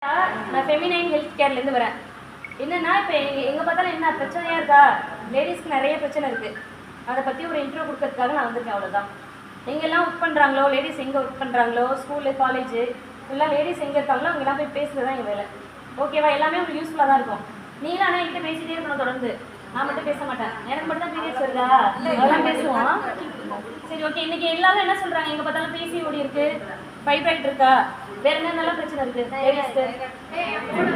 நான் feminine health கேர்லேருந்து வரேன். என்னன்னா இப்போ எங்கே பார்த்தாலும் என்ன பிரச்சனையாக இருக்கா, லேடிஸ்க்கு நிறைய பிரச்சனை இருக்குது. அதை பற்றி ஒரு இன்ட்ரோ கொடுக்கறதுக்காக நான் வந்திருக்கேன், அவ்வளோதான். எங்கெல்லாம் ஒர்க் பண்ணுறாங்களோ, லேடிஸ் எங்கே ஒர்க் பண்ணுறாங்களோ, ஸ்கூலு காலேஜு ஃபுல்லாக லேடிஸ் எங்கே இருக்காங்களோ அவங்கெல்லாம் போய் பேசுகிறது தான் எங்கள் வேலை. ஓகேவா? எல்லாமே உங்களுக்கு யூஸ்ஃபுல்லாக தான் இருக்கும். நீங்களும் ஆனால் என்கிட்ட பேசிகிட்டே இருக்கணும் தொடர்ந்து. நான் மட்டும் பேச மாட்டேன். எனக்கு மட்டும் தான் பீரியட்ஸ் வருதா, அதெல்லாம் பேசுவோம். சரி, ஓகே. இன்றைக்கி எல்லாரும் என்ன சொல்கிறாங்க, எங்கே பார்த்தாலும் பிசிஓடி இருக்குது, ஃபைப்ராய்ட் இருக்கா, வேற என்ன நல்ல பிரச்சனை இருக்கு? லேடிஸ்க்கு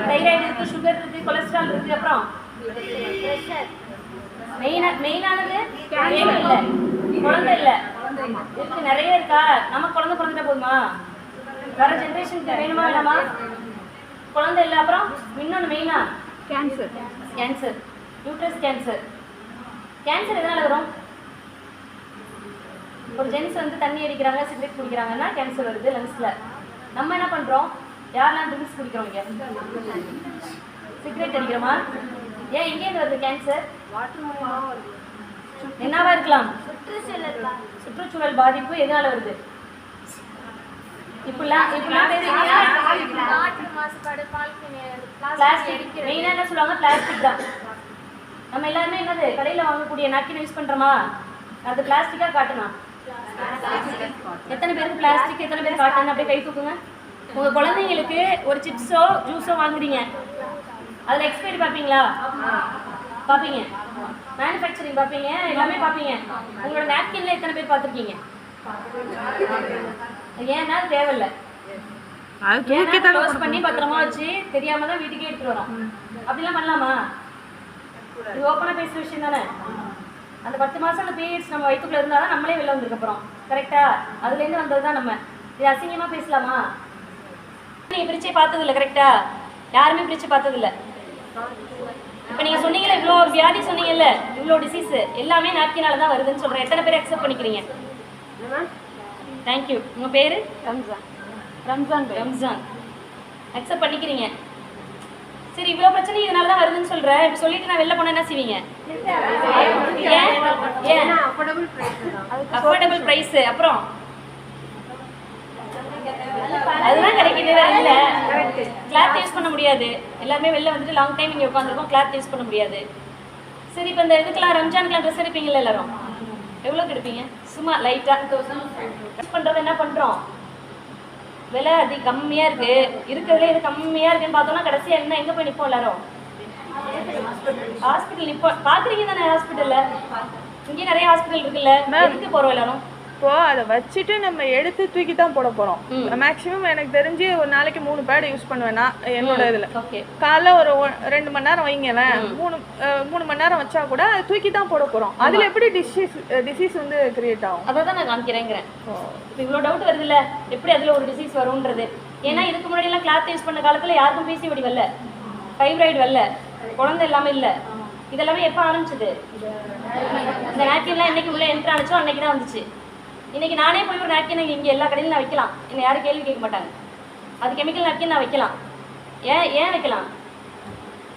தைராய்டு இருக்கு, சுகர் இருக்கு, கொலஸ்ட்ரால் இருக்கு, அப்புறம் மெயினானது இல்லை, குழந்தை இல்லை இருக்கு, நிறைய இருக்கா. நம்ம குழந்தை பிறந்துட்டா போதுமா? வர ஜென்ரேஷனுக்கு வேணுமா வேணாமா? குழந்தை இல்லை, அப்புறம் இன்னொன்று மெயினா கேன்சர், யூட்ரஸ் கேன்சர். கேன்சர் எதனால வரும்? ஒரு ஜென்ஸ் வந்து தண்ணி அடிக்கிறாங்க, சிகரெட் குடிக்கிறாங்கன்னா கேன்சர் வருது லங்ஸில். நம்ம என்ன பண்ணுறோம்? யாரெல்லாம் ட்ரிங்க்ஸ் குடிக்கிறோம்? இங்கே சிகரெட் அடிக்கிறோமா? ஏன் எங்கேருந்து வருது கேன்சர்? என்னவா இருக்கலாம்? சுற்றுச்சூழல் பாதிப்பு எதனால வருது? இப்பெல்லாம் பிளாஸ்டிக் மெயினாக என்ன சொல்லுவாங்க? பிளாஸ்டிக் தான். நம்ம எல்லாருமே என்னது கடையில் வாங்கக்கூடிய நாப்கின் யூஸ் பண்ணுறோமா? அது பிளாஸ்டிக்காக காட்டுனா? எத்தனை பேருக்கு பிளாஸ்டிக், எத்தனை பேர் காட்டன்? அப்படியே கை தூக்குங்க. உங்கள் குழந்தைங்களுக்கு ஒரு சிப்ஸோ ஜூஸோ வாங்குறீங்க, அதில் எக்ஸ்பைரி பார்ப்பீங்களா? பார்ப்பீங்க. மேனுஃபேக்சரிங் பார்ப்பீங்க, எல்லாமே பார்ப்பீங்க. உங்களோட நாப்கின்ல எத்தனை பேர் பார்த்துருக்கீங்க? ஏன்னா அது தேவையில்லை. க்ளோஸ் பண்ணி பத்திரமா வச்சு தெரியாம தான் வீட்டுக்கே எடுத்துட்டு வரோம். அப்படிலாம் பண்ணலாமா? இது ஓப்பனாக பேசுகிற விஷயம் தானே. அந்த 10 மாதம் அந்த பீரியட்ஸ் நம்ம வயிற்றுக்குள்ள இருந்தால் தான் நம்மளே வெளில வந்திருக்க போகிறோம். கரெக்டாக? அதுலேருந்து வந்தது தான் நம்ம. இது அசிங்கமாக பேசலாமா? நீங்கள் பிரிச்சே பார்த்ததில்ல. கரெக்டாக? யாருமே பிரித்து பார்த்ததில்ல. இப்போ நீங்கள் சொன்னீங்கல்ல, இவ்வளோ வியாதி சொன்னீங்கல்ல, இவ்வளோ டிசீஸு எல்லாமே நாப்கினால தான் வருதுன்னு சொல்கிறேன். எத்தனை பேர் அக்செப்ட் பண்ணிக்கிறீங்க? தேங்க்யூ. உங்கள் பேர்? ரம்ஜான். அக்செப்ட் பண்ணிக்கிறீங்க. சரி, இவ்வளோ பிரச்சனை இதனால தான் வருதுன்னு சொல்கிறேன். இப்போ சொல்லிட்டு நான் வெளில போனால் என்ன செய்வீங்க? ஏன் அஃபோர்டபுள் ப்ரைஸு, அப்புறம் அதுதான் கிடைக்கிது. வேறு இல்லை. கிளாத் யூஸ் பண்ண முடியாது. எல்லாருமே வெளில வந்துட்டு லாங் டைம் இங்கே உட்காந்துருக்கோம், கிளாத் யூஸ் பண்ண முடியாது. சரி, இப்போ இந்த இதுக்கெல்லாம் ரம்ஜானுக்குலாம் ட்ரெஸ் எடுப்பீங்களா எல்லாரும்? எவ்வளோக்கு எடுப்பீங்க? சும்மா லைட்டாக யூஸ் பண்ணுறது என்ன பண்ணுறோம்? விலை கம்மியாக இருக்குது, இருக்கிறதுல இது கம்மியாக இருக்குன்னு பார்த்தோம்னா கடைசியாக என்ன எங்கே போய் நிற்போம்? எல்லாரும் ஹாஸ்பிட்டல் நிற்போம். பார்க்குறீங்க தானே ஹாஸ்பிட்டலில்? இங்கேயும் நிறைய ஹாஸ்பிட்டல் இருக்குல்ல, எதுக்கு போகிறோம் எல்லாரும்? இப்போ அதை வச்சுட்டு நம்ம எடுத்து தூக்கி தான் போட போகிறோம். மேக்ஸிமம் எனக்கு தெரிஞ்சு ஒரு நாளைக்கு 3 பேட் யூஸ் பண்ணுவேன்னா என்னோட இதில். காலைல ஒரு 2 மணி நேரம் வைங்களேன், 3 மணி நேரம் வச்சா கூட அதை தூக்கி தான் போட போகிறோம். அதில் எப்படி டிசீஸ் வந்து கிரியேட் ஆகும்? அதை தான் நான் காமிக்கிறேங்கிறேன். இவ்வளோ டவுட் வருது இல்லை, எப்படி அதில் ஒரு டிசீஸ் வரும்ன்றது. ஏன்னா இதுக்கு முன்னாடியெல்லாம் கிளாத் யூஸ் பண்ண காலத்தில் யாருக்கும் பிசிஓடி வரல, ஃபைப்ராய்டு வரல, குழந்தை எல்லாமே இல்லை. இதெல்லாமே எப்போ ஆரம்பிச்சது? இந்த நாப்கின்லாம் என்னைக்கு உள்ளே என்ட்ரு ஆனிச்சோ அன்னைக்கு தான் வந்துச்சு. இன்றைக்கி நானே போய் ஒரு நாப்கின் இங்கே எல்லா கடையிலும் நான் வைக்கலாம், என்னை யாரும் கேள்வி கேட்க மாட்டாங்க. அது கெமிக்கல் நாப்கின் நான் வைக்கலாம். ஏன் வைக்கலாம்?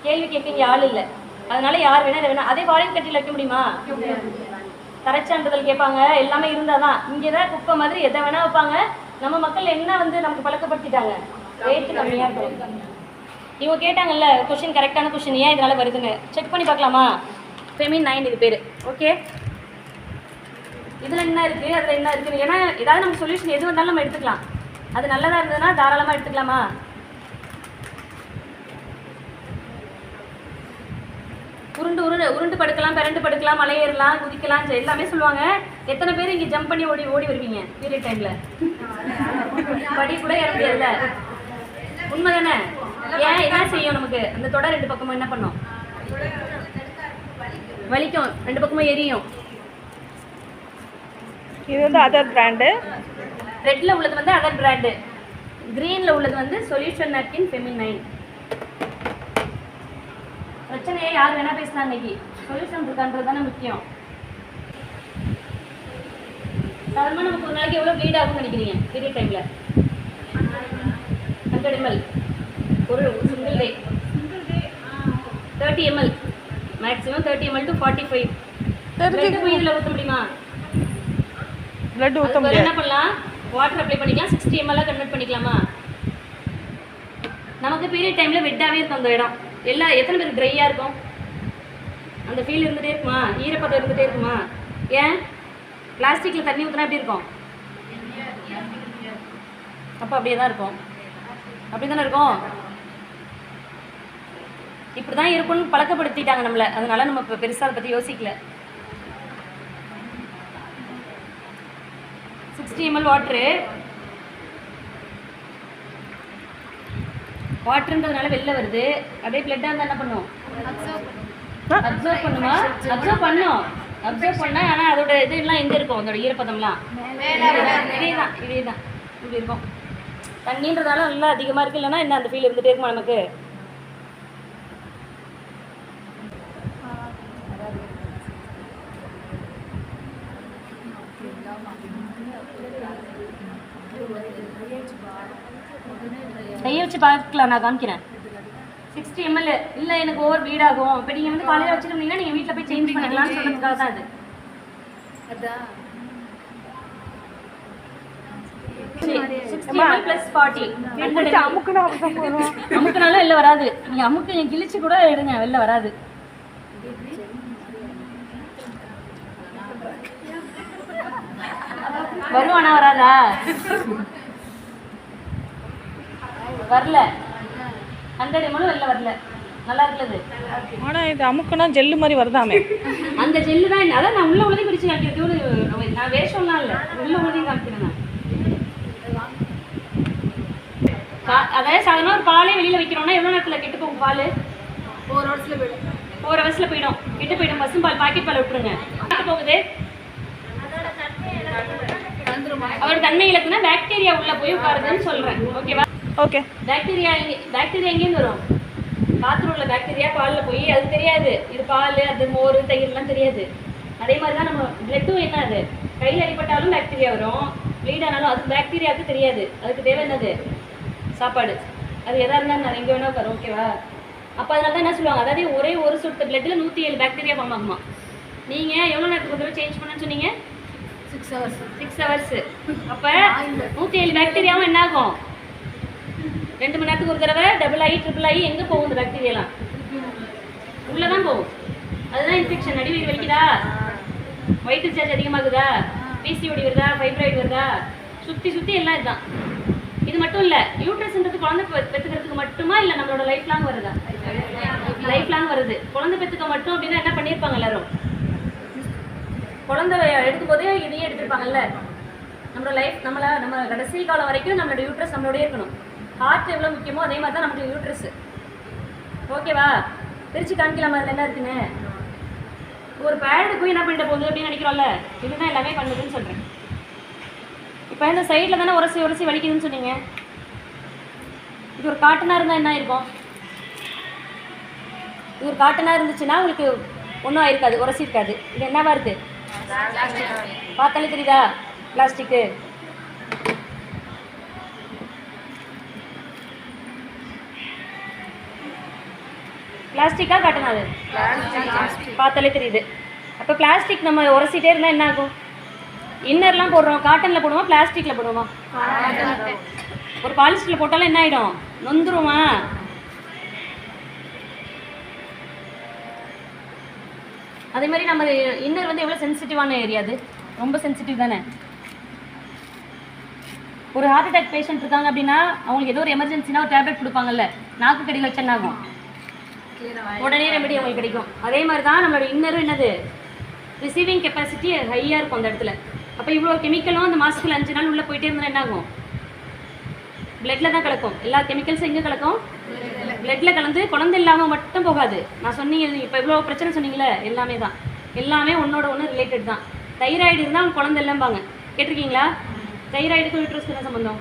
கேள்வி கேட்க இங்கே ஆள் இல்லை. அதனால யார் வேணா இதை வேணா. அதே வாழையின் கட்டியில் வைக்க முடியுமா? தரச்சான்றிதழ் கேட்பாங்க, எல்லாமே இருந்தால் தான். இங்கே தான் குப்பை மாதிரி எதை வேணா வைப்பாங்க. நம்ம மக்கள் என்ன வந்து நமக்கு பழக்கப்படுத்திட்டாங்க, ரேட்டு கம்மியாக இருக்கும். இவங்க கேட்டாங்கல்ல கொஷின், கரெக்டான கொஷின், ஏன் இதனால் வருதுன்னு செக் பண்ணி பார்க்கலாமா? ஃபெமினைன் இது பேர். ஓகே, இதில் என்ன இருக்குது, அதில் என்ன இருக்குது? ஏன்னா ஏதாவது நம்ம சொல்யூஷன் எது வந்தாலும் நம்ம எடுத்துக்கலாம். அது நல்லதாக இருந்ததுன்னா தாராளமாக எடுத்துக்கலாமா? உருண்டு படுக்கலாம், பிறண்டு படுக்கலாம், மலை ஏறலாம், குதிக்கலாம், எல்லாமே சொல்லுவாங்க. எத்தனை பேர் இங்கே ஜம்ப் பண்ணி ஓடி வருவீங்க பீரியட் டைமில்? படி கூட ஏற முடியாதுல்ல. உண்மை தானே? ஏன் என்ன செய்யும் நமக்கு? அந்த தொடர் 2 பக்கமும் என்ன பண்ணும்? வலிக்கும், 2 பக்கமும் எரியும். இது வந்து அதர் பிராண்டு. ரெட்டில் உள்ளது வந்து அதர் பிராண்டு, க்ரீனில் உள்ளது வந்து சொல்யூஷன் நாப்கின் ஃபெமினைன். பிரச்சனையே யார் வேணால் பேசலாம். இன்னைக்கு சொல்யூஷன் இருக்கான்றது தானே முக்கியம். சாதாரணமாக நமக்கு ஒரு நாளைக்கு எவ்வளோ ப்ளீட் ஆகும்னு நினைக்கிறீங்க பீரியட் டைமில்? 100 ml ஒரு single day. 30 ml maximum 30 ml to 45. இதில் ஊற்ற முடியுமா? பிளட் ஊத்த முடியாது. என்ன பண்ணலாம்? வாட்டர் அப்ளை பண்ணிக்கலாம். 60 ml கன்வெர்ட் பண்ணிக்கலாமா? நமக்கு பீரியட் டைமில் வெட்டாகவே இருக்கும் அந்த இடம். எத்தனை பேருக்கு ட்ரையாக இருக்கும்? அந்த ஃபீல் இருந்துகிட்டே இருக்குமா? ஈரப்பதம் இருந்துகிட்டே இருக்குமா? ஏன்? பிளாஸ்டிக்கில் தண்ணி ஊற்றினா எப்படி இருக்கும்? அப்போ அப்படியே தான் இருக்கும். அப்படி தானே இருக்கும். இப்படி தான் இருக்கும்னு பழக்கப்படுத்திட்டாங்க நம்மளை. அதனால நம்ம இப்போ பெருசாக அதை பற்றி யோசிக்கல. 60 ml வாட்டருன்றதுனால வெளில வருது. அப்படியே பிளட்டாக இருந்தால் என்ன பண்ணும்? அப்சர்வ் பண்ணுமா? அப்சர்வ் பண்ணும். அப்சர்வ் பண்ணால் ஆனால் அதோட இதெல்லாம் எங்கே இருக்கும்? அதோட ஈரப்பதம்லாம் இதே தான் இப்படி இருக்கும். தண்ணின்றதால நல்லா அதிகமாக இருக்குது. இல்லைன்னா என்ன அந்த ஃபீல் இருந்துகிட்டே இருக்குமா நமக்கு? கையை வச்சு பார்க்கலாம், நான் காமிக்கிறேன். 60 ml இல்லை எனக்கு ஓவர் ப்ளீட் ஆகும். இப்போ நீங்கள் வந்து காலையில் வச்சுருந்தீங்கன்னா நீங்கள் வீட்டில் போய் சேஞ்ச் பண்ணிக்கலாம்னு சொல்கிறதுக்காக தான் அது. 60 ml + 40 அமுக்குனாலும் வெளில வராது. நீங்கள் அமுக்கு கிழிச்சு கூட எடுங்க, வெளில வராது. வரும் ஆனால் வராதா? வரல. 100 ml வெளில வரல. நல்லா இருக்குது. ஆனால் இது அமுக்குனா ஜெல்லு மாதிரி வருதாமே. அந்த ஜெல்லு தான். அதான் நான் உள்ள உள்ளதையும் பிரித்து காமிக்கிறேன். நான் வேஷம்லாம் இல்லை, உள்ள உள்ளதையும் காமிக்கிறேன். நான் அதாவது சாதாரண ஒரு பாலே வெளியில் வைக்கிறோம்னா எவ்வளோ நேரத்தில் கெட்டு போகும் பால்? 4 ஹவர்ஸில் போயிடும். 4 ஹவர்ஸில் போயிடும். கெட்டு போயிடும். பசும் பால், பாக்கெட் பால் விட்டுருங்க. கெட்டு போகுது. அவரோட தன்மை இலக்குன்னா பாக்டீரியா உள்ள போய் உட்காருதுன்னு சொல்கிறேன். ஓகேவா? ஓகே. பாக்டீரியா எங்கேருந்து வரும்? காற்றுல உள்ள பாக்டீரியா பாலில் போய் அது தெரியாது. இது பால், அது மோர், தயிர்லாம் தெரியாது. அதே மாதிரி தான் நம்ம பிளட்டும் என்ன, அது கையில் அடிப்பட்டாலும் பாக்டீரியா வரும், ப்ளீட் ஆனாலும் அது பாக்டீரியாவுக்கு தெரியாது. அதுக்கு தேவை என்னது? சாப்பாடு. அது எதாக இருந்தாலும் எங்கே வேணா உட்காரும். ஓகேவா? அப்போ அதனால தான் என்ன சொல்லுவாங்க, அதாவது ஒரே ஒரு சொட்டு பிளட்டில் 107 பாக்டீரியா ஃபார்ம் ஆகுமா. நீங்கள் எவ்வளோ நேரத்துக்கு ஒரு சேஞ்ச் பண்ணணும்னு சொன்னீங்க? 6 ஹவர்ஸ். அப்போ 107 பாக்டீரியாவும் என்ன ஆகும்? 2 மணி நேரத்துக்கு ஒரு தடவை டபுள் ஆகி ட்ரிபிள் ஆகி எங்கே போகும்? இந்த பாக்டீரியாலாம் உள்ளே தான் போகும். அதுதான் இன்ஃபெக்ஷன். அடிவயிறு வலிக்குதா? வயிற்று சார்ஜ் அதிகமாகுதா? பிசிஓடி வருதா? ஃபைப்ராய்டு வருதா? சுற்றி எல்லாம் இதுதான். இது மட்டும் இல்லை, யூட்ரஸ்ன்றது குழந்தை பெற்றுக்கிறதுக்கு மட்டுமா இல்லை நம்மளோட லைஃப் லாங் வருதா? லைஃப் லாங் வருது. குழந்தை பெற்றுக்க மட்டும் அப்படின்னா என்ன பண்ணியிருப்பாங்க எல்லாரும்? குழந்தை எடுக்கும் போதே இதையே எடுத்துருப்பாங்கல்ல. நம்மளோட லைஃப் நம்ம கடைசி காலம் வரைக்கும் நம்மளோட யூட்ரஸ் நம்மளோடய இருக்கணும். ஹார்ட் எவ்வளோ முக்கியமோ அதே மாதிரி தான் நமக்கு யூட்ரஸ். ஓகேவா? பிரித்து காமிக்கலாமா அதில் என்ன இருக்குன்னு? ஒரு பேடுக்கும் என்ன பண்ணிட்டு போகுது அப்படின்னு நினைக்கிறோம்ல, இதுதான் எல்லாமே பண்ணுதுன்னு சொல்கிறேன். இப்போ இந்த சைடில் தானே உரசி வலிக்குதுன்னு சொன்னீங்க. இது ஒரு காட்டனாக இருந்தால் என்ன இருக்கும்? இது ஒரு காட்டனாக இருந்துச்சுன்னா உங்களுக்கு ஒன்றும் ஆயிருக்காது, உரசி இருக்காது. இது என்னவா இருக்குது? பார்த்தாலே தெரியுதா? பிளாஸ்டிக்கு. பிளாஸ்டிக்காக காட்டணும். அது பார்த்தாலே தெரியுது. அப்போ பிளாஸ்டிக் நம்ம உரசிட்டே இருந்தால் என்ன ஆகும்? இன்னர்லாம் போடுறோம், காட்டனில் போடுவோம், பிளாஸ்டிக்கில் போடுவோமா? ஒரு பாலிஸ்டரில் போட்டாலும் என்ன ஆகிடும்? நொந்துருமா? அதே மாதிரி நம்ம இன்னர் வந்து எவ்வளோ சென்சிட்டிவான ஏரியா? அது ரொம்ப சென்சிட்டிவ் தானே. ஒரு ஹார்ட் அட்டாக் பேஷண்ட் இருக்காங்க அப்படின்னா அவங்களுக்கு ஏதோ ஒரு எமர்ஜென்சினா ஒரு டேப்லெட் கொடுப்பாங்கல்ல, நாக்கு கடியில் வச்சு என்ன ஆகும்? உடனே ரெமெடி அவங்களுக்கு கிடைக்கும். அதே மாதிரி தான் நம்மளோட இன்னரும் என்னது? ரிசீவிங் கெப்பாசிட்டி ஹையாக இருக்கும் அந்த இடத்துல. அப்போ இவ்வளோ கெமிக்கலும் அந்த மாதத்துக்கு 5 நாள் உள்ளே போயிட்டே இருந்தால் என்ன ஆகும்? பிளட்டில் தான் கலக்கும். எல்லா கெமிக்கல்ஸும் எங்கே கலக்கும்? பிளட்டில் கலந்து குழந்தை இல்லாமல் மட்டும் போகாது. நான் சொன்னீங்க இப்போ இவ்வளோ பிரச்சனை சொன்னீங்களே, எல்லாமே தான். எல்லாமே ஒன்றோட ஒன்று ரிலேட்டட் தான். தைராய்டு இருந்தால் அவங்க குழந்தை இல்லைம்பாங்க. கேட்டிருக்கீங்களா? தைராய்டுக்கும் யூட்ரஸ்க்கு என்ன சம்மந்தம்?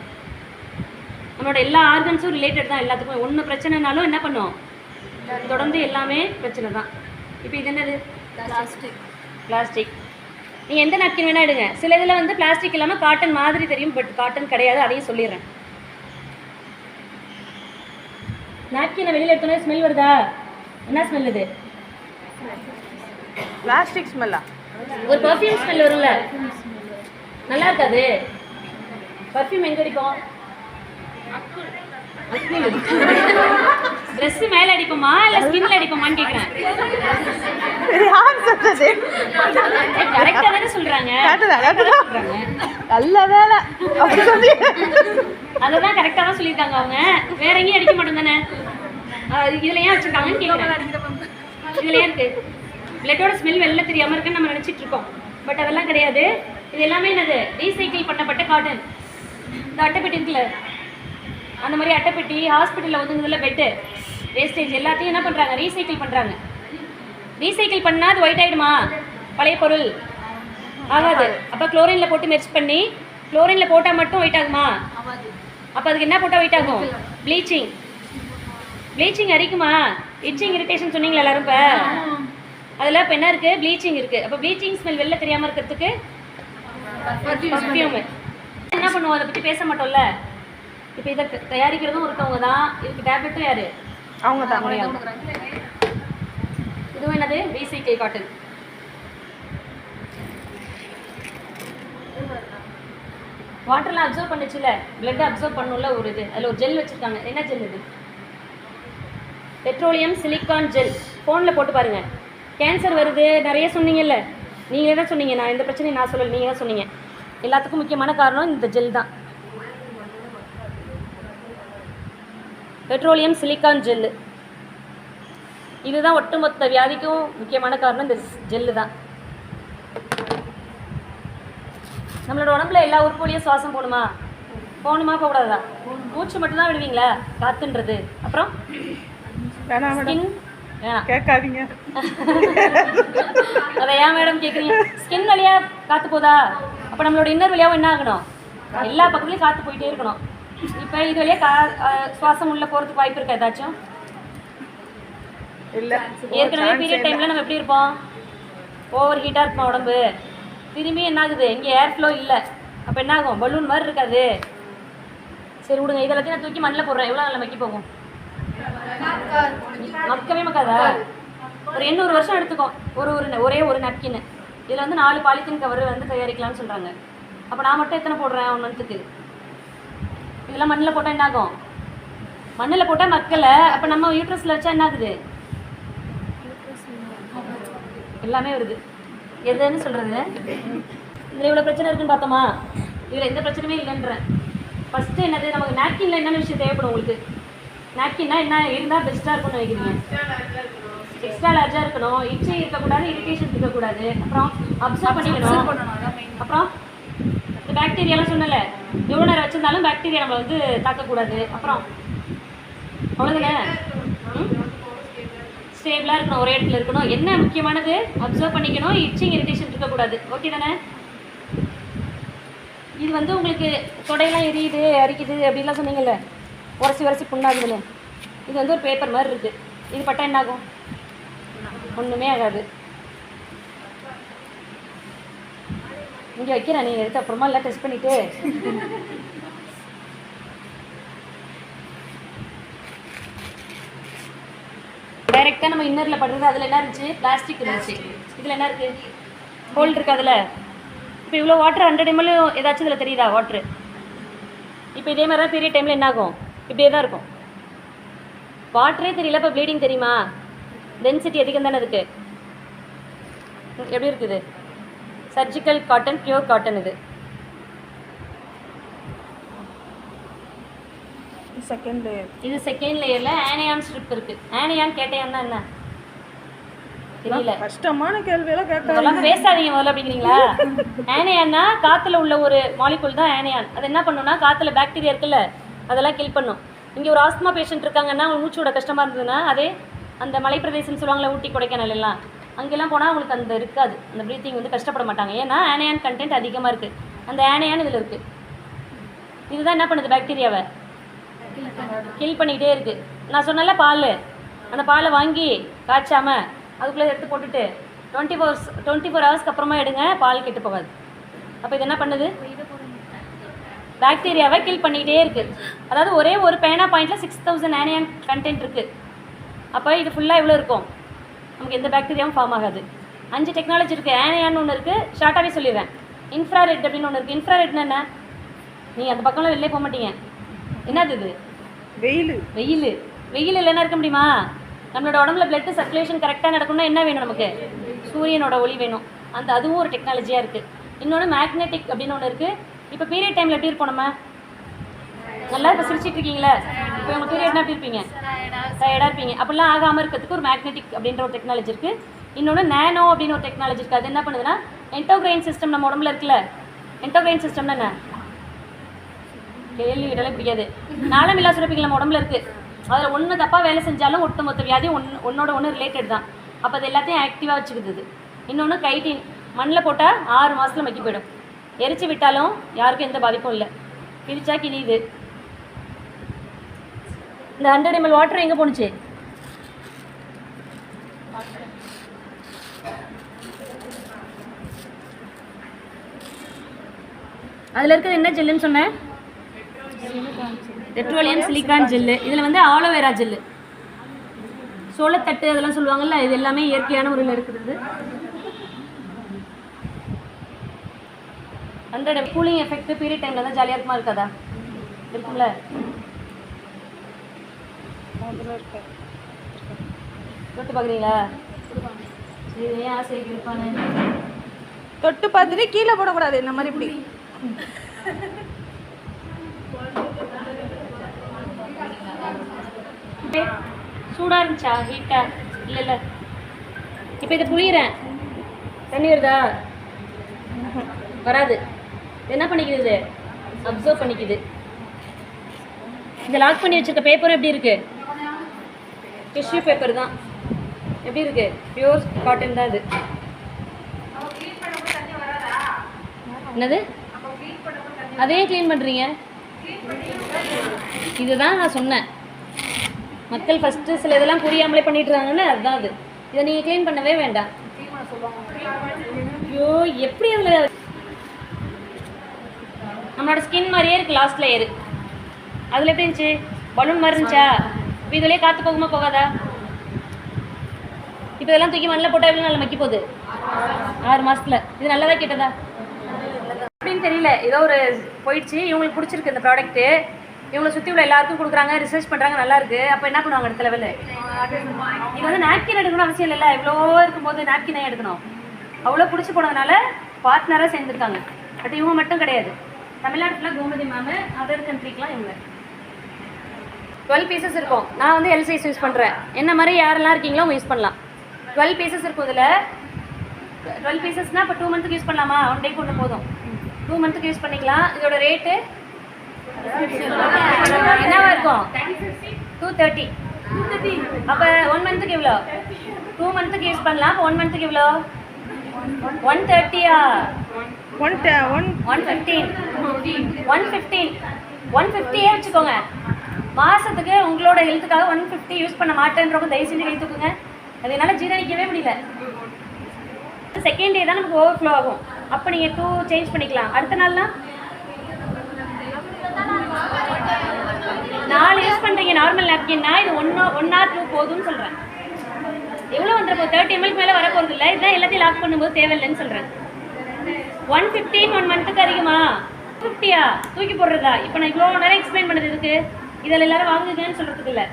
நம்மளோட எல்லா ஆர்கன்ஸும் ரிலேட்டட் தான். எல்லாத்துக்கும் ஒன்று பிரச்சனைனாலும் என்ன பண்ணும்? தொடர்ந்து எல்லாமே பிரச்சனை தான். இப்போ இது என்னது? பிளாஸ்டிக். நீங்கள் எந்த நாப்கின் வேணால் எடுங்க. சில இதில் வந்து பிளாஸ்டிக் இல்லாமல் காட்டன் மாதிரி தெரியும், பட் காட்டன் கிடையாது. அதையும் சொல்லிடுறேன். நாப்கினை வெளியில் எடுத்தோன்னே ஸ்மெல் வருதா? என்ன ஸ்மெல் இது? பிளாஸ்டிக் ஸ்மெல்லா? ஒரு பர்ஃப்யூம் ஸ்மெல் வரும்ல, நல்லா இருக்காது? பர்ஃப்யூம் எங்கே அடிக்கும்? ட்ரெஸ் மேல அடிப்போமா இல்ல ஸ்கின்ல அடிப்போமான்னு கேக்குறேன். யார் சொல்றது? கரெக்டா தானே சொல்றாங்க. நல்ல வேலை அப்படி சொல்லி அததான் கரெக்டா தான் சொல்லியிருக்காங்க அவங்க. வேற எங்கேயும் அடிக்க மாட்டோம் தானே. இதுல ஏன் வச்சிருக்காங்கன்னு கேக்குறேன். இதுல ஏன் இருக்கு? பிளட்டோட ஸ்மெல் வெளில தெரியாம இருக்குன்னு நம்ம நினைச்சிட்டு இருக்கோம். பட் அதெல்லாம் கிடையாது. இது எல்லாமே என்னது? ரீசைக்கிள் பண்ணப்பட்ட காட்டன். இந்த அட்டைப்பெட்டி இருக்குல்ல, அந்த மாதிரி அட்டைப்பெட்டி ஹாஸ்பிட்டலில் ஒதுங்குதுல பெட்டு வேஸ்டேஜ் எல்லாத்தையும் என்ன பண்ணுறாங்க? ரீசைக்கிள் பண்ணுறாங்க. ரீசைக்கிள் பண்ணால் அது ஒயிட் ஆகிடுமா? பழைய பொருள் ஆகாது. அப்போ குளோரினில் போட்டு மிக்ஸ் பண்ணி குளோரினில் போட்டால் மட்டும் ஒயிட் ஆகுமா? அப்போ அதுக்கு என்ன போட்டால் ஒயிட் ஆகும்? ப்ளீச்சிங். ப்ளீச்சிங் அரிக்குமா? இச்சிங் இரிட்டேஷன் சொன்னீங்களா எல்லாரும்? இப்போ அதில் இப்போ என்ன இருக்குது? ப்ளீச்சிங் இருக்குது. அப்போ ப்ளீச்சிங் ஸ்மெல் வெளில தெரியாமல் இருக்கிறதுக்கு பர்ஃப்யூம். என்ன பண்ணுவோம்? அதை பற்றி பேச மாட்டோம்ல. இப்போ இதை தயாரிக்கிறதும் ஒருத்தவங்க தான். இதுக்கு டேப்லெட்டும் யாரு? அவங்க தான். இதுவும் என்னது? Recycle cotton. வாட்டர்லாம் அப்சர்வ் பண்ணுச்சுல, பிளட் அப்சர்வ் பண்ணும்ல ஒரு இது. அதில் ஒரு ஜெல் வச்சுருக்காங்க. என்ன ஜெல் இது? Petroleum silicon gel. ஃபோனில் போட்டு பாருங்க. கேன்சர் வருது நிறைய சொன்னீங்கல்ல, நீங்களே தான் சொன்னீங்க. நான் இந்த பிரச்சனையை நான் சொல்லலை, நீங்கள் தான் சொன்னீங்க. எல்லாத்துக்கும் முக்கியமான காரணம் இந்த ஜெல் தான். Petroleum silicon gel. இதுதான் ஒட்டுமொத்த வியாதிக்கும் முக்கியமான காரணம். இந்த ஜெல்லு தான். நம்மளோட உடம்புல எல்லா உறுப்புலையும் சுவாசம் போகணுமா? போகக்கூடாதா? மூச்சு மட்டும்தான் விடுவீங்களா? காத்துன்றது. அப்புறம் ஸ்கின் கேட்காதீங்க. அதை ஏன் மேடம் கேட்குறீங்க? ஸ்கின் வழியா காற்று போதா? அப்போ நம்மளோட இன்னர் வழியாகவும் என்ன ஆகணும்? எல்லா பக்கத்துலையும் காற்று போயிட்டே இருக்கணும். இப்போ இது வழியாக சுவாசம் உள்ளே போகிறதுக்கு வாய்ப்பு இருக்கா ஏதாச்சும்? இல்லை. ஏற்கனவே பீரியட் டைமில் நம்ம எப்படி இருப்போம்? ஓவர் ஹீட்டாக இருப்போம் உடம்பு. திரும்பி என்ன ஆகுது? இங்கே ஏர் ஃப்ளோ இல்லை. அப்போ என்ன ஆகும்? பலூன் மாதிரி இருக்காது. சரி விடுங்க, இதெல்லாத்தையும் நான் தூக்கி மண்ணில் போடுறேன். எவ்வளோ நாளில் மக்கி போகும்? மக்கவே மக்காதா? ஒரு 800 வருஷம் எடுத்துக்கும். ஒரே ஒரு நப்கின்னு. இதில் வந்து 4 பாலித்தீன் கவர் வந்து தயாரிக்கலாம்னு சொல்கிறாங்க. அப்போ நான் மட்டும் எத்தனை போடுறேன் 1 மந்த்துக்கு? இதெல்லாம் மண்ணில் போட்டால் என்ன ஆகும்? மண்ணில் போட்டால் மக்கலை. அப்போ நம்ம யூட்ரஸில் வச்சா என்ன ஆகுது? எல்லாமே வருது. எதுன்னு சொல்கிறது? இதில் இவ்வளோ பிரச்சனை இருக்குன்னு பார்த்தோமா? இதில் எந்த பிரச்சனையுமே இல்லைன்றேன். ஃபஸ்ட்டு என்னது? நமக்கு நாப்கின்ல என்னென்ன விஷயம் தேவைப்படும் உங்களுக்கு? நாப்கின்னா என்ன இருந்தால் பெஸ்ட்டாக இருக்கும்னு நினைக்கிறீங்க? எக்ஸ்ட்ரா லார்ஜாக இருக்கணும், இச்சை இருக்கக்கூடாது, இரிட்டேஷன் இருக்கக்கூடாது, அப்புறம் அப்சர்வ் பண்ணிக்கணும். அப்புறம் இந்த பாக்டீரியாலாம் சொன்னல, எவ்வளோ நேரம் வச்சுருந்தாலும் பாக்டீரியா நம்மளை வந்து தாக்கக்கூடாது. அப்புறம் அவ்வளோதானே? ஸ்டேபிளாக இருக்கணும், ஒரே இடத்துல இருக்கணும். என்ன முக்கியமானது? அப்சர்வ் பண்ணிக்கணும், இச்சிங் இரிட்டேஷன் இருக்கக்கூடாது. ஓகே தானே? இது வந்து உங்களுக்கு தொடையெல்லாம் எரியுது, அரிக்குது அப்படின்லாம் சொன்னீங்கல்ல, உரசி புண்ணாகுதுல, இது வந்து ஒரு பேப்பர் மாதிரி இருக்குது. இது பட்டா என்ன ஆகும்? ஒன்றுமே ஆகாது. இங்கே வைக்கிறேன், நீங்கள் எடுத்து அப்புறமா எல்லாம் டெஸ்ட் பண்ணிவிட்டு டைரெக்டாக நம்ம இன்னரில் படுறது. அதில் என்ன இருந்துச்சு? பிளாஸ்டிக் இருந்துச்சு. இதில் என்ன இருக்குது? ஹோல்டு இருக்குது அதில். இப்போ இவ்வளோ வாட்டர் 100 ml ஏதாச்சும் இதில் தெரியுதா? வாட்ரு இப்போ இதே மாதிரி தான் பீரியட் டைமில் என்ன ஆகும்? இப்படியே தான் இருக்கும். வாட்டரே தெரியல, இப்போ ப்ளீடிங் தெரியுமா? டென்சிட்டி அதிகம் தானே இருக்குது. எப்படி இருக்குது? Surgical cotton, pure cotton. Second layer. இது செகண்ட் லேயரில் ஆனியான் ஸ்ட்ரிப் இருக்குது. ஆனியான் கேட்டையான் என்ன தெரியல. கஷ்டமான கேள்வியெல்லாம் கேட்கலாம். பேசாதீங்க முதல்ல அப்படிங்கிறீங்களா? ஆனியான்னா காற்றுல உள்ள ஒரு மாலிகுல் தான் ஆனியான். அது என்ன பண்ணுன்னா காற்றுல பாக்டீரியா இருக்குல்ல, அதெல்லாம் கில் பண்ணும். இங்கே ஒரு ஆஸ்துமா பேஷண்ட் இருக்காங்கன்னா அவங்க மூச்சு விட கஷ்டமாக இருந்ததுன்னா, அதே அந்த மலை பிரதேசம்னு சொல்லுவாங்களே, ஊட்டி கொடைக்கானல் எல்லாம், அங்கெல்லாம் போனால் அவங்களுக்கு அந்த இருக்காது, அந்த ப்ரீத்திங் வந்து கஷ்டப்பட மாட்டாங்க. ஏன்னா ஆனியான் கண்டென்ட் அதிகமாக இருக்குது. அந்த ஆனியான் இதில் இருக்குது. இதுதான் என்ன பண்ணுது? பாக்டீரியாவை கில் பண்ணிக்கிட்டே இருக்குது. நான் சொன்னல பால், அந்த பாலை வாங்கி காய்ச்சாமல் அதுக்குள்ளே எடுத்து போட்டுட்டு 24 ஹவர்ஸ்க்கு அப்புறமா எடுங்க, பால் கெட்டு போகாது. அப்போ இது என்ன பண்ணுது? பாக்டீரியாவை கில் பண்ணிக்கிட்டே இருக்குது. அதாவது ஒரே ஒரு பேனா பாயிண்டில் 6000 ஆனியான் கண்டென்ட் இருக்குது. அப்போ இது ஃபுல்லாக எவ்வளோ இருக்கும்? நமக்கு எந்த பாக்டீரியாவும் ஃபார்ம் ஆகாது. 5 டெக்னாலஜி இருக்குது. ஆனியான்னு ஒன்று இருக்குது, ஷார்ட்டாகவே சொல்லிடுறேன். இன்ஃப்ராரெட் அப்படின்னு ஒன்று இருக்குது. இன்ஃப்ராரெட்னா என்ன? நீங்கள் அந்த பக்கம்லாம் வெளிலே போக மாட்டீங்க. என்னது இது? வெயில் வெயில் இல்லைன்னா இருக்க முடியுமா? நம்மளோட உடம்புல பிளட் சர்க்குலேஷன் கரெக்டாக நடக்கணும்னா என்ன வேணும் நமக்கு? சூரியனோட ஒளி வேணும். அதுவும் ஒரு டெக்னாலஜியாக இருக்குது. இன்னொன்று மேக்னெட்டிக் அப்படின்னு ஒன்று இருக்குது. இப்போ பீரியட் டைமில் எப்படி இருப்போம்? நம்ம நல்லா இப்போ சிரிச்சிட்டு இருக்கீங்களே, இப்போ உங்கள் பீரியட்னா எப்படி இருப்பீங்க? டயர்டாக இருப்பீங்க. அப்படிலாம் ஆகாமல் இருக்கிறதுக்கு ஒரு மேக்னெட்டிக் அப்படின்ற ஒரு டெக்னாலஜி இருக்குது. இன்னொன்று நேனோ அப்படின்னு ஒரு டெக்னாலஜி இருக்குது. அது என்ன பண்ணுதுன்னா என்டோக்ரைன் சிஸ்டம் நம்ம உடம்புல இருக்குல்ல, என்டோக்ரைன் சிஸ்டம்னா என்ன? கேள்வி விடலே பிடிக்காது. நாளமில்லா சுரப்பிகள் நம்ம உடம்புல இருக்குது. அதில் ஒன்று தப்பாக வேலை செஞ்சாலும் ஒட்டுமொத்த வியாதியும் ஒன்றோட ஒன்று ரிலேட்டட் தான். அப்போ அது எல்லாத்தையும் ஆக்டிவாக வச்சுக்குது. இன்னொன்று கைட்டின் மண்ணில் போட்டால் 6 மாதத்தில் மக்கி போயிடும். எரிச்சு விட்டாலும் யாருக்கும் எந்த பாதிப்பும் இல்லை. கிழிச்சா கிழியுது. இந்த 100 ml வாட்டர் எங்கே போணுச்சு? அதில் இருக்கிறது என்ன ஜெல்லுன்னு சொன்னேன்? Petroleum silicon gel. இதில் வந்து ஆலோவேரா ஜெல்லு, சோளத்தட்டு அதெல்லாம் சொல்லுவாங்கல்ல, இது எல்லாமே இயற்கையான முறையில் இருக்கிறது. 100 கூலிங் எஃபெக்ட் பீரியட் டைமில் தான் ஜாலியாக இருக்குமா இருக்காதா? இருக்கும்ல. தொட்டு பார்க்குறீங்களா? சரி, ஏன் ஆசை இருப்பானு தொட்டு பார்த்துட்டு கீழே போடக்கூடாது. இந்த மாதிரி இப்படி சூடாக இருந்துச்சா? ஹீட்டா? இல்லை. இப்போ இதை புளியிறேன், தண்ணி வருதா? வராது. என்ன பண்ணிக்குது? அப்சர்வ் பண்ணிக்குது. இந்த லாக் பண்ணி வச்சுருக்க பேப்பரும் எப்படி இருக்குது? டிஷ்யூ பேப்பர் தான். எப்படி இருக்குது? பியூர் காட்டன் தான் இது. என்னது? அதே க்ளீன் பண்ணுறீங்க? இதுதான் நான் சொன்னேன். மக்கள் ஃபஸ்ட்டு சில இதெல்லாம் புரியாமலே பண்ணிட்டுருக்காங்கன்னு அதுதான் அது. இதை நீங்கள் க்ளீன் பண்ணவே வேண்டாம். ஐயோ, எப்படி அதில் நம்மளோட ஸ்கின் மாதிரியே இருக்குது லாஸ்ட் லேயரு. அதில் எப்படி இருந்துச்சு? பலூன் மாதிரி இருந்துச்சா? இப்போ இதுலேயே காற்று போகுமா போகாதா? இப்போ இதெல்லாம் தூக்கி மண்ணில் போட்டால் எவ்வளோ நல்லா மக்கி போகுது? 6 மாதத்தில். இது நல்லதா கெட்டதா அப்படின்னு தெரியல. ஏதோ ஒரு போயிடுச்சு. இவங்களுக்கு பிடிச்சிருக்கு இந்த ப்ராடக்ட்டு. இவங்களை சுற்றி உள்ள எல்லாருக்கும் கொடுக்குறாங்க, ரிசர்ச் பண்ணுறாங்க, நல்லா இருக்குது. அப்போ என்ன பண்ணுவாங்க அடுத்த லெவலில்? இது வந்து நாப்கின் எடுக்கணும் அவசியம் இல்லைல்ல. இவ்வளோ இருக்கும்போது நாப்கினே எடுக்கணும். அவ்வளோ பிடிச்சி போனதுனால பார்ட்னராக சேர்ந்துருக்காங்க. பட் இவங்க மட்டும் கிடையாது. தமிழ்நாடு ஃபுல்லாக கோமதி மேமு, அதர் கண்ட்ரிக்கெலாம் இவங்க 12 பீசஸ் இருக்கும். நான் வந்து எல் சைஸ் யூஸ் பண்ணுறேன். என்ன மாதிரி யாரெல்லாம் இருக்கீங்களோ அவங்க யூஸ் பண்ணலாம். 12 பீசஸ் இருக்கும். இதில் 12 பீசஸ்னால் இப்போ 2 மந்த்துக்கு யூஸ் பண்ணலாமா? 1 டேக்கு ஒன்று போதும். 2 மந்த்துக்கு யூஸ் பண்ணிக்கலாம். இதோட ரேட்டு என்னவா இருக்கும்? 230. அப்போ 1 மந்த்துக்கு எவ்வளோ? 2 மந்த்துக்கு யூஸ் பண்ணலாம். அப்போ 1 மந்த்துக்கு எவ்வளோ? 130. 150 வச்சுக்கோங்க. மாதத்துக்கு உங்களோட ஹெல்த்துக்காக 150 யூஸ் பண்ண மாட்டேன்றவங்க தயவு செஞ்சு கை தூக்குங்க. அது என்னால் ஜீரணிக்கவே முடியல. செகண்ட் டே தான் நமக்கு ஓவர் ஃப்ளோ ஆகும். அப்போ நீங்கள் 2 சேஞ்ச் பண்ணிக்கலாம். அடுத்த நாள்லாம் 4 யூஸ் பண்ணுறீங்க நார்மல் நாப்கின்னா, இது 1 or 2 போதும்னு சொல்கிறேன். எவ்வளோ வந்துருப்போம்? 30 ml மேலே வர போகிறது இல்லை. இதுதான் எல்லாத்தையும் லாக் பண்ணும்போது தேவையில்லைன்னு சொல்கிறேன். 115 1 மந்த்துக்கு அதிகமா? 50யா? தூக்கி போடுறதா? இப்போ நான் இவ்வளோ நேரம் எக்ஸ்பிளைன் பண்ணது இதுக்கு. இதில் எல்லாரும் வாங்குங்கன்னு சொல்கிறதுக்கு இல்லை.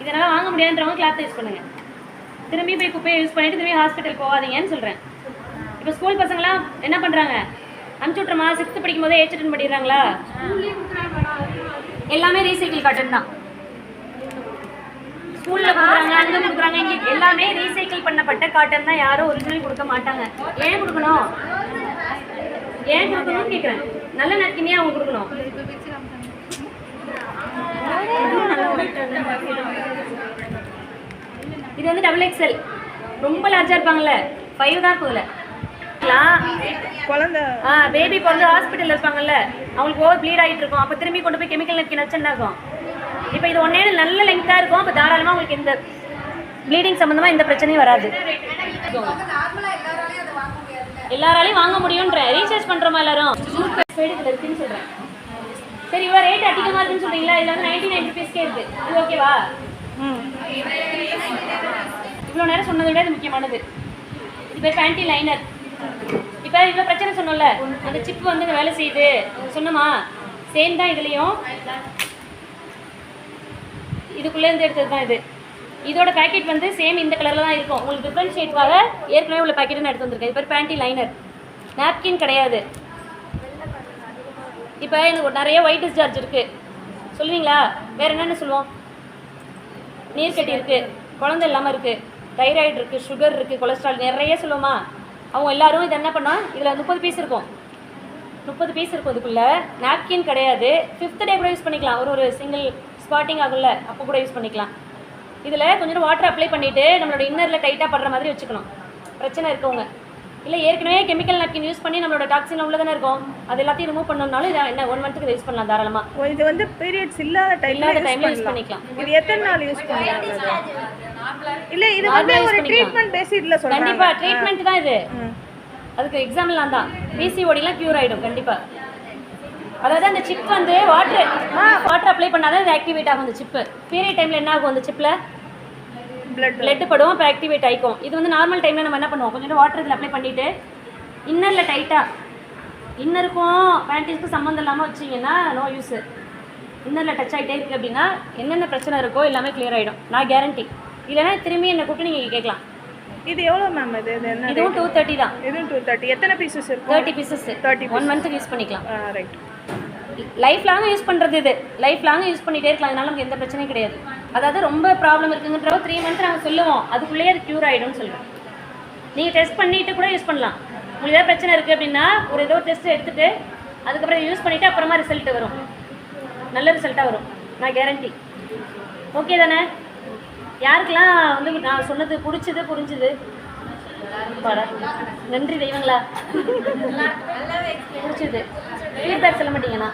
இதனால் வாங்க முடியாதுன்றவங்க கிளாத் யூஸ் பண்ணுங்கள். திரும்பி போய் குப்பையை யூஸ் பண்ணிவிட்டு திரும்பி ஹாஸ்பிட்டல் போகாதீங்கன்னு சொல்கிறேன். இப்போ ஸ்கூல் பசங்களாம் என்ன பண்ணுறாங்க? அனுப்பிச்சி விட்றமா? 6th படிக்கும் போதே ஏஜ் அட்டெண்ட் பண்ணிடுறாங்களா? எல்லாமே ரீசைக்கிள் காட்டன் தான். ஸ்கூலில் கொடுக்குறாங்க, அங்கே கொடுக்குறாங்க, இங்கே எல்லாமே ரீசைக்கிள் பண்ணப்பட்ட காட்டன் தான். யாரும் ஒரிஜினல் கொடுக்க மாட்டாங்க. ஏன் கொடுக்கணும்? ஏன் கொடுக்கணும்னு கேட்குறேன். நல்ல நாப்கினே அவங்க கொடுக்கணும். இது வந்து XXL. ரொம்ப லார்ஜாக இருப்பாங்கல்ல, 5 தான் இருக்குதுல. குழந்தை பேபி பிறந்து ஹாஸ்பிட்டலில் இருப்பாங்கல்ல, அவங்களுக்கு ஓவர் ப்ளீட் ஆகிட்டு இருக்கும். அப்போ திரும்பி கொண்டு போய் கெமிக்கல் நாப்கின் வச்சுன்னா இருக்கும். இப்போ இது ஒன்றே நல்ல லெங்க்த்தாக இருக்கும். அப்போ தாராளமாக உங்களுக்கு இந்த ப்ளீடிங் சம்மந்தமாக எந்த பிரச்சனையும் வராது. எல்லாராலையும் வாங்க முடியுன்ற ரீசார்ஜ் பண்ணுறோமா எல்லாரும்? இதில் இருக்குன்னு சொல்கிறேன். சரி, இவ்வளோ ரேட் அதிகமாக இருக்குன்னு சொல்கிறீங்களா? இதில் வந்து 99 rupeesக்கே இருக்குது. இது ஓகேவா? இவ்வளோ நேரம் சொன்னதை விட இது முக்கியமானது. இது பேர் பேண்டி லைனர். இப்போ இவ்வளோ பிரச்சனை சொன்னோம்ல, அந்த சிப்பு வந்து வேலை செய்யுது சொன்னோமா? சேம் தான் இதுலேயும். இதுக்குள்ளேருந்து எடுத்தது தான் இது. இதோட பேக்கெட் வந்து சேம் இந்த கலரில் தான் இருக்கும். உங்களுக்கு டிஃப்ரென்ஷியேட்காக ஏற்கனவே உள்ள பேக்கெட்டு நான் எடுத்து வந்திருக்கேன். இது பேர் பேண்டி லைனர், நாப்கின் கிடையாது. இப்போ எனக்கு ஒரு நிறைய ஒயிட் டிஸ்சார்ஜ் இருக்குது சொல்லுவீங்களா? வேறு என்னென்ன சொல்லுவோம்? நீர்க்கட்டி இருக்குது, குழந்தை இல்லாமல் இருக்குது, தைராய்டு இருக்குது, சுகர் இருக்குது, கொலஸ்ட்ரால் நிறைய சொல்லுவோமா? அவங்க எல்லோரும் இதை என்ன பண்ணோம், இதில் 30 பீஸ் இருக்கும். 30 பீஸ் இருக்கும். இதுக்குள்ளே நாப்கின் கிடையாது. 5th டே கூட யூஸ் பண்ணிக்கலாம். ஒரு சிங்கிள் ஸ்பாட்டிங் ஆகும்ல, அப்போ கூட யூஸ் பண்ணிக்கலாம். இதில் கொஞ்சம் வாட்டர் அப்ளை பண்ணிவிட்டு நம்மளோட இன்னரில் டைட்டாக படுற மாதிரி வச்சுக்கணும். பிரச்சனை இருக்கவங்க இல்லை ஏற்கனவே கெமிக்கல் நாப்கின் யூஸ் பண்ணி நம்மளோட டாக்ஸின் உள்ள தானே இருக்கும், அது எல்லாத்தையும் ரிமூவ் பண்ணணும்னாலும் இதை என்ன 1 மந்த்துக்கு யூஸ் பண்ணலாம் தாராளமாக. இது வந்து பீரியட்ஸ் இல்லாத டைம்ல யூஸ் பண்ணிக்கலாம். இது எத்தனை நாள் யூஸ் பண்ணலாம்? இல்லை இது வந்து ஒரு ட்ரீட்மெண்ட் பேசிஸ்ல சொல்றாங்க. கண்டிப்பாக ட்ரீட்மெண்ட் தான் இது. அதுக்கு எக்ஸாம்பிள்லாம் தான். பிசிஓடிலாம் க்யூர் ஆகிடும் கண்டிப்பாக. அதாவது அந்த சிப் வந்து வாட்டர் அப்ளை பண்ணாதான் இது ஆக்டிவேட் ஆகும். அந்த சிப்பு பீரியட் டைமில் என்ன ஆகும், அந்த சிப்பில் பிளட் படும், இப்போ ஆக்டிவேட் ஆகிக்கும். இது வந்து நார்மல் டைமில் நம்ம என்ன பண்ணுவோம், கொஞ்சம் வாட்டர் இதில் அப்ளை பண்ணிவிட்டு இன்னரில் டைட்டாக, இன்னருக்கும் பேண்டீஸ்க்கும் சம்மந்தம் இல்லாமல் வச்சிங்கன்னா நோ யூஸு. இன்னரில் டச் ஆகிட்டே இருக்குது அப்படின்னா என்னென்ன பிரச்சனை இருக்கோ எல்லாமே கிளியர் ஆகிடும், நான் கேரண்டி. இல்லைன்னா திரும்பி என்னை கூப்பிட்டு நீங்கள் கேட்கலாம். இது எவ்வளோ மேம்? இதுவும் 230 தான். இதுவும் 230. எத்தனை பீசஸ் இருக்கும்? 30 பீசஸ். 1 மந்த்துக்கு யூஸ் பண்ணிக்கலாம். ரைட். லைஃப் லாங் யூஸ் பண்ணுறது இது. லைஃப் லாங் யூஸ் பண்ணிகிட்டே இருக்கலாம். அதனால நமக்கு எந்த பிரச்சனையும் கிடையாது. அதாவது ரொம்ப ப்ராப்ளம் இருக்குங்கிறப்ப 3 மந்த் நாங்கள் சொல்லுவோம், அதுக்குள்ளேயே அது க்யூர் ஆகிடும்னு சொல்லுவோம். நீங்கள் டெஸ்ட் பண்ணிவிட்டு கூட யூஸ் பண்ணலாம். உங்களுக்கு ஏதாவது பிரச்சனை இருக்குது அப்படின்னா ஒரு ஏதோ டெஸ்ட் எடுத்துகிட்டு அதுக்கப்புறம் யூஸ் பண்ணிவிட்டு அப்புறமா ரிசல்ட் வரும், நல்ல ரிசல்ட்டாக வரும், நான் கேரண்டி. ஓகே தானே? யாருக்கெல்லாம் வந்து நான் சொன்னது புரிஞ்சுது? நன்றி தெய்வங்களா. பிடிச்சது ஃபீட்பேக் சொல்ல மாட்டீங்கண்ணா?